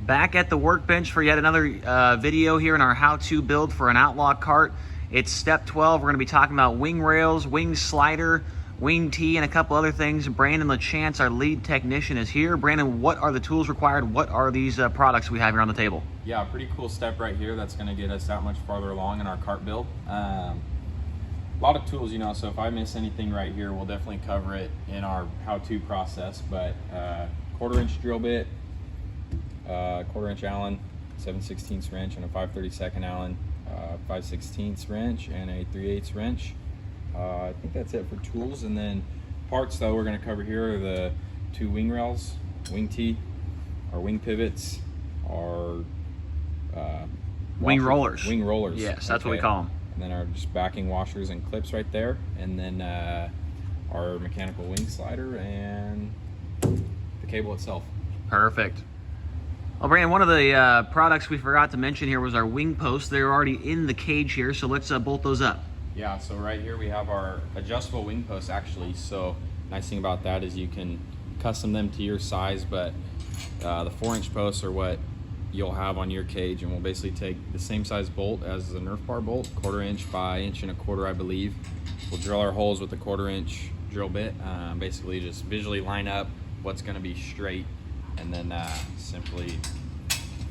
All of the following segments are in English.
Back at the workbench for yet another video here in our how-to build for an Outlaw Kart. It's step 12. We're going to be talking about wing rails, wing slider, wing tee, and a couple other things. Brandon LaChance, our lead technician, is here. Brandon, what are the tools required? What are these products we have here on the table? Yeah, pretty cool step right here. That's going to get us that much farther along in our kart build. A lot of tools, you know, so if I miss anything right here, we'll definitely cover it in our how-to process. But 1/4 inch drill bit, 1/4 inch Allen, 7/16 wrench, and a 5/32 Allen, 5/16 wrench, and a 3/8 wrench. I think that's it for tools. And then parts that we're going to cover here are the 2 wing rails, wing tee, our wing pivots, our wing rollers. Wing rollers. Yes, that's what we call them. And then our just backing washers and clips right there. And then our mechanical wing slider and the cable itself. Perfect. Well, Brandon, one of the products we forgot to mention here was our wing posts. They're already in the cage here, so let's bolt those up. Yeah, so right here we have our adjustable wing posts actually. So nice thing about that is you can custom them to your size, but the 4-inch posts are what you'll have on your cage, and we'll basically take the same size bolt as the Nerf bar bolt, 1/4 inch by 1.25 inch, I believe. We'll drill our holes with the 1/4 inch drill bit, basically just visually line up what's going to be straight, and then simply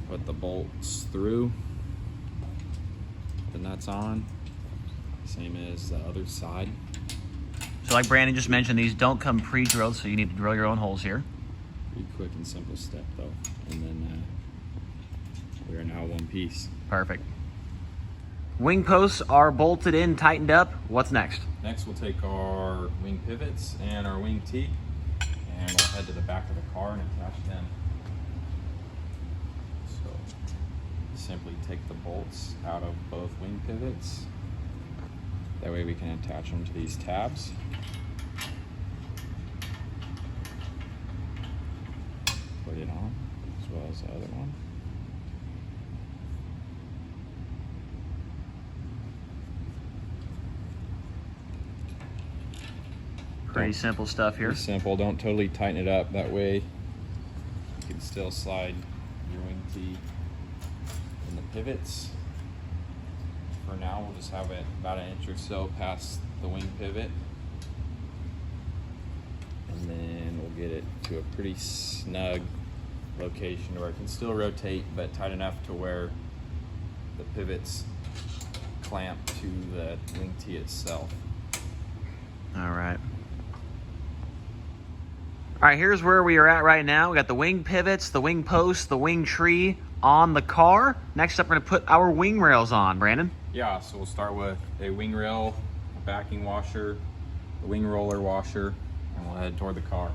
put the bolts through, the nuts on, same as the other side. So like Brandon just mentioned, these don't come pre-drilled, so you need to drill your own holes here. Pretty quick and simple step though, and then we are now one piece. Perfect. Wing posts are bolted in, tightened up. What's next? Next we'll take our wing pivots and our wing tee, and we'll head to the back of the car and attach them. So simply take the bolts out of both wing pivots. That way we can attach them to these tabs. Put it on, as well as the other one. Pretty simple stuff here. Pretty simple, don't totally tighten it up. That way you can still slide your wing tee in the pivots. For now, we'll just have it about 1 inch or so past the wing pivot. And then we'll get it to a pretty snug location where it can still rotate, but tight enough to where the pivots clamp to the wing tee itself. All right. All right, here's where we are at right now. We got the wing pivots, the wing posts, the wing tree on the car. Next up, we're gonna put our wing rails on, Brandon. Yeah, so we'll start with a wing rail, a backing washer, a wing roller washer, and we'll head toward the car.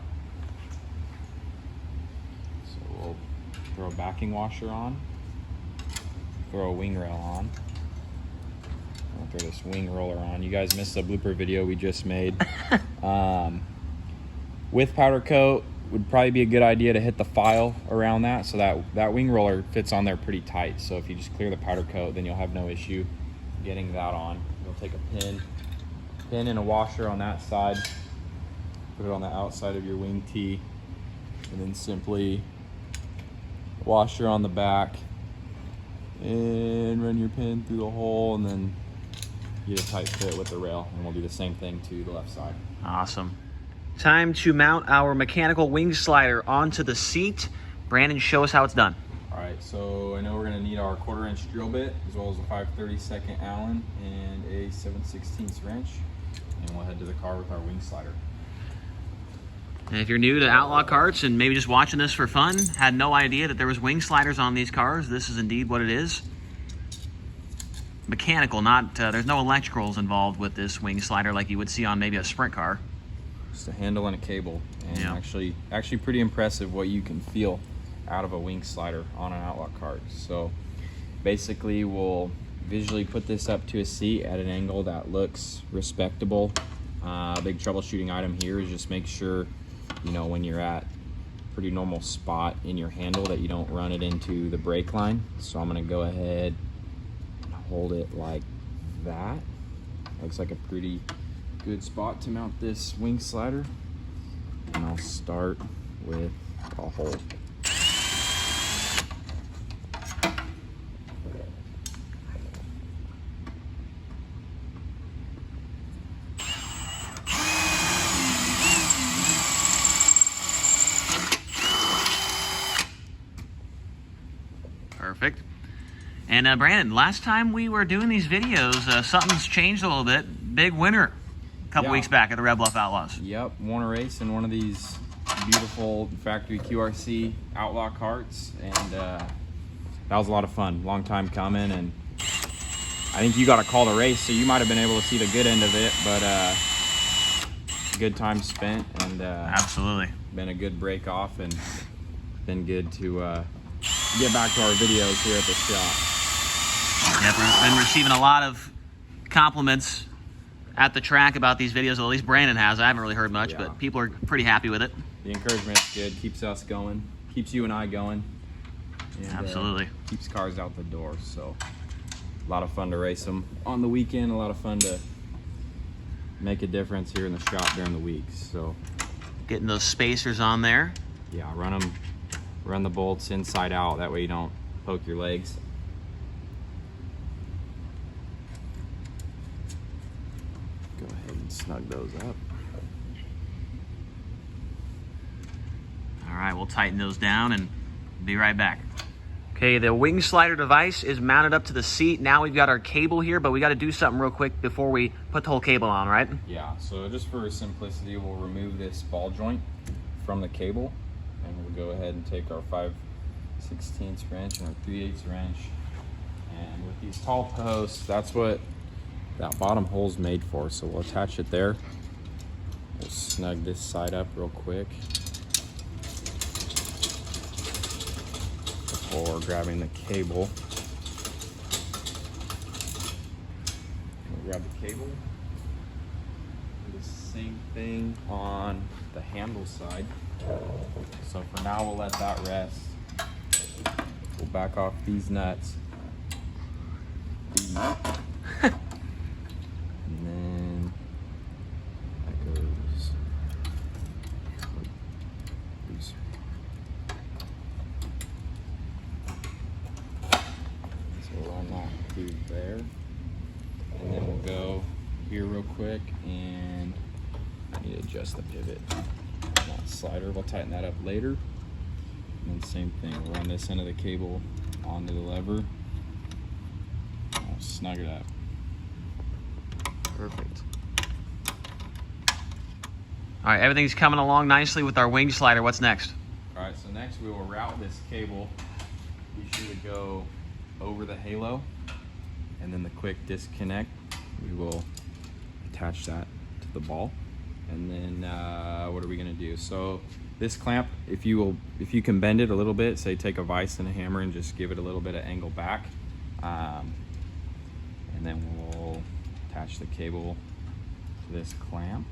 So we'll throw a backing washer on, throw a wing rail on, and we'll throw this wing roller on. You guys missed the blooper video we just made. With powder coat, would probably be a good idea to hit the file around that, so that wing roller fits on there pretty tight. So if you just clear the powder coat, then you'll have no issue getting that on. You'll take a pin and a washer on that side, put it on the outside of your wing tee, and then simply washer on the back and run your pin through the hole, and then get a tight fit with the rail. And we'll do the same thing to the left side. Awesome. Time to mount our mechanical wing slider onto the seat. Brandon, show us how it's done. All right, so I know we're gonna need our 1/4 inch drill bit, as well as a 5/32 Allen and a 7/16 wrench. And we'll head to the car with our wing slider. And if you're new to Outlaw Karts and maybe just watching this for fun, had no idea that there was wing sliders on these cars, this is indeed what it is. Mechanical, not, there's no electricals involved with this wing slider like you would see on maybe a sprint car. Just a handle and a cable, and yeah. actually pretty impressive what you can feel out of a wing slider on an Outlaw Kart. So basically we'll visually put this up to a seat at an angle that looks respectable. Big troubleshooting item here is just make sure, you know, when you're at a pretty normal spot in your handle that you don't run it into the brake line. So I'm gonna go ahead and hold it like that. Looks like a pretty good spot to mount this wing slider. And I'll start with a hole. Perfect. And Brandon, last time we were doing these videos, something's changed a little bit. Big winner a couple weeks back at the Red Bluff Outlaws. Yep, won a race in one of these beautiful factory QRC Outlaw Karts, and that was a lot of fun. Long time coming, and I think you got to call the race, so you might have been able to see the good end of it, but good time spent, and absolutely been a good break off, and been good to get back to our videos here at the shop. Yep, we've been receiving a lot of compliments at the track about these videos. At least Brandon has. I haven't really heard much, but people are pretty happy with it. The encouragement's good. Keeps us going. Keeps you and I going. And, absolutely. Keeps cars out the door. So a lot of fun to race them on the weekend. A lot of fun to make a difference here in the shop during the week. So getting those spacers on there. Yeah, run the bolts inside out. That way you don't poke your legs. Go ahead and snug those up. All right, we'll tighten those down and be right back. Okay, the wing slider device is mounted up to the seat. Now we've got our cable here, but we got to do something real quick before we put the whole cable on, right? Yeah, so just for simplicity, we'll remove this ball joint from the cable, and we'll go ahead and take our 5/16 wrench and our 3/8 wrench. And with these tall posts, that's what that bottom hole's made for. So we'll attach it there. We'll snug this side up real quick before grabbing the cable. We'll grab the cable. Do the same thing on the handle side. So for now, we'll let that rest. We'll back off these nuts. And then that goes loose. So we'll run that through there. And then we'll go here real quick, and I need to adjust the pivot. That slider, we'll tighten that up later. And then same thing, we'll run this end of the cable onto the lever. I'll snug it up. Perfect. All right, everything's coming along nicely with our wing slider. What's next? All right, so next we will route this cable. Be sure to go over the halo, and then the quick disconnect, we will attach that to the ball. And then what are we gonna do? So this clamp, if you can bend it a little bit, say take a vise and a hammer and just give it a little bit of angle back, and then we'll attach the cable to this clamp.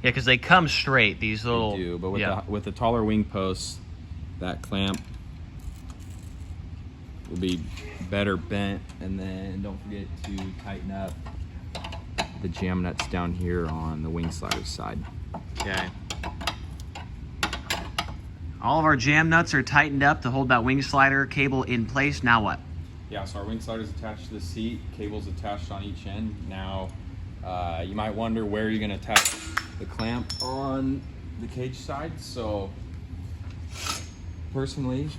Yeah, because they come straight, these little... They do, but with the taller wing posts, that clamp will be better bent. And then don't forget to tighten up the jam nuts down here on the wing slider side. Okay. All of our jam nuts are tightened up to hold that wing slider cable in place. Now what? Yeah, so our wing slider is attached to the seat, cable's attached on each end. Now, you might wonder where you're gonna attach the clamp on the cage side. So, personally,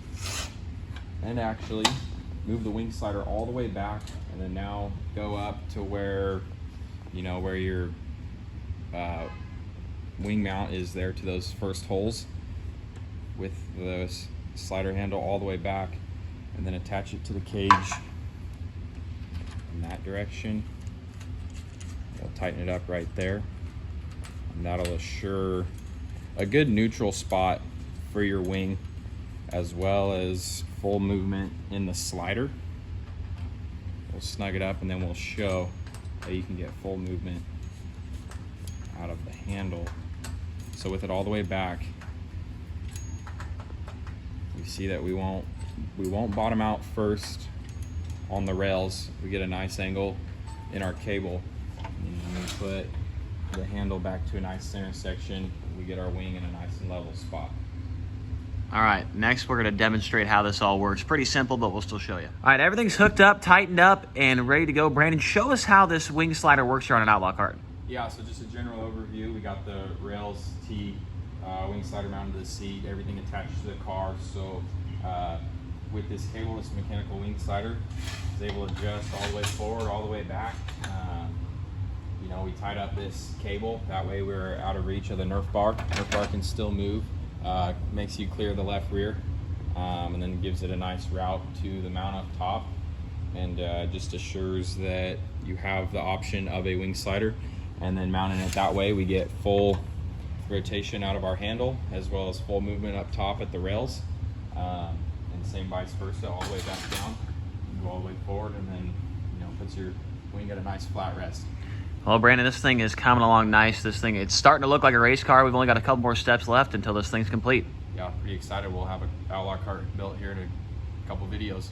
and actually, move the wing slider all the way back, and then now go up to where, where your wing mount is there to those first holes, with the slider handle all the way back, and then attach it to the cage in that direction. We'll tighten it up right there, and that'll assure a good neutral spot for your wing, as well as full movement in the slider. We'll snug it up, and then we'll show that you can get full movement out of the handle. So with it all the way back, you see that we won't bottom out first on the rails. We get a nice angle in our cable, and we put the handle back to a nice center section. We get our wing in a nice and level spot. All right, next we're gonna demonstrate how this all works. Pretty simple, but we'll still show you. All right, everything's hooked up, tightened up, and ready to go. Brandon, show us how this wing slider works here on an Outlaw Kart. Yeah, so just a general overview. We got the rails, T, wing slider mounted to the seat, everything attached to the car. So with this cable, this mechanical wing slider, is able to adjust all the way forward, all the way back. You know, we tied up this cable, that way we're out of reach of the Nerf bar. Nerf bar can still move, makes you clear the left rear, and then gives it a nice route to the mount up top, and just assures that you have the option of a wing slider. And then mounting it that way, we get full rotation out of our handle, as well as full movement up top at the rails, and same vice versa, all the way back down. You go all the way forward, and then, you know, puts your wing at a nice flat rest. Well, Brandon, this thing is coming along nice. This thing, it's starting to look like a race car. We've only got a couple more steps left until this thing's complete. Yeah, pretty excited. We'll have an Outlaw Kart built here in a couple videos.